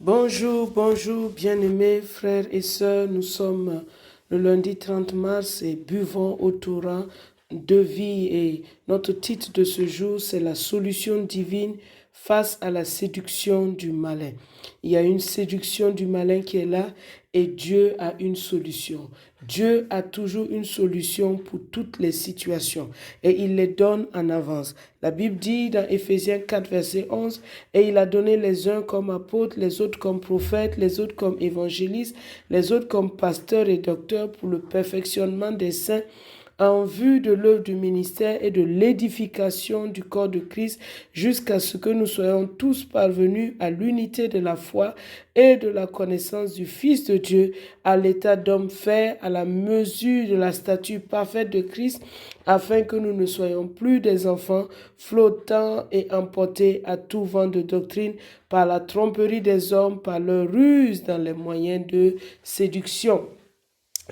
Bonjour, bonjour, bien-aimés frères et sœurs. Nous sommes le lundi 30 mars et buvons au Torah de vie. Et notre titre de ce jour, c'est la solution divine face à la séduction du malin. Il y a une séduction du malin qui est là et Dieu a une solution. Dieu a toujours une solution pour toutes les situations et il les donne en avance. La Bible dit dans Éphésiens 4, verset 11, « Et il a donné les uns comme apôtres, les autres comme prophètes, les autres comme évangélistes, les autres comme pasteurs et docteurs pour le perfectionnement des saints, en vue de l'œuvre du ministère et de l'édification du corps de Christ, jusqu'à ce que nous soyons tous parvenus à l'unité de la foi et de la connaissance du Fils de Dieu, à l'état d'homme fait, à la mesure de la stature parfaite de Christ, afin que nous ne soyons plus des enfants flottants et emportés à tout vent de doctrine par la tromperie des hommes, par leur ruse dans les moyens de séduction. »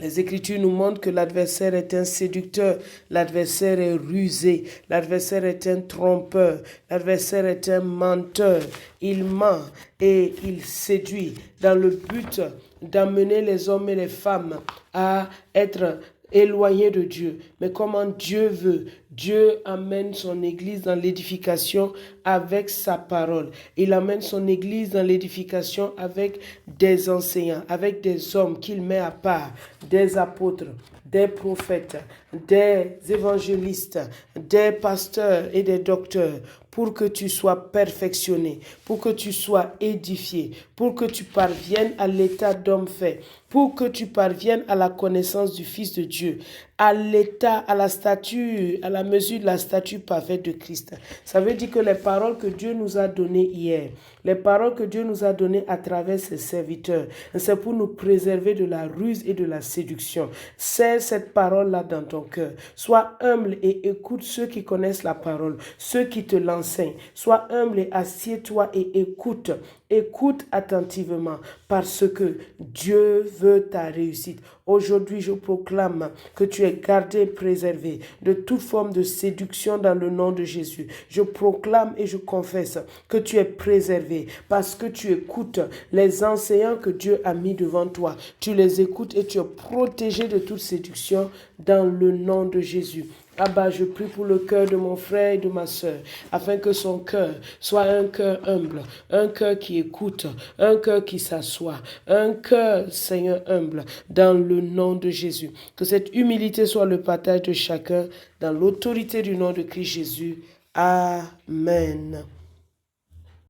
Les Écritures nous montrent que l'adversaire est un séducteur, l'adversaire est rusé, l'adversaire est un trompeur, l'adversaire est un menteur. Il ment et il séduit dans le but d'amener les hommes et les femmes à être éloignés de Dieu. Mais comment Dieu veut? Dieu amène son Église dans l'édification avec sa parole. Il amène son Église dans l'édification avec des enseignants, avec des hommes qu'il met à part, des apôtres, des prophètes, des évangélistes, des pasteurs et des docteurs, pour que tu sois perfectionné, pour que tu sois édifié, pour que tu parviennes à l'état d'homme fait, pour que tu parviennes à la connaissance du Fils de Dieu, à l'état, à la stature, à la mesure de la stature parfaite de Christ. Ça veut dire que les paroles que Dieu nous a données hier, les paroles que Dieu nous a données à travers ses serviteurs, c'est pour nous préserver de la ruse et de la séduction. Serre cette parole-là dans ton cœur. Sois humble et écoute ceux qui connaissent la parole, ceux qui te l'enseignent. Sois humble et assieds-toi et écoute. Écoute attentivement parce que Dieu veut ta réussite. Aujourd'hui, je proclame que tu es gardé et préservé de toute forme de séduction dans le nom de Jésus. Je proclame et je confesse que tu es préservé parce que tu écoutes les enseignants que Dieu a mis devant toi. Tu les écoutes et tu es protégé de toute séduction dans le nom de Jésus. Abba, je prie pour le cœur de mon frère et de ma sœur, afin que son cœur soit un cœur humble, un cœur qui écoute, un cœur qui s'assoit, un cœur, Seigneur, humble, dans le nom de Jésus. Que cette humilité soit le partage de chacun, dans l'autorité du nom de Christ Jésus. Amen.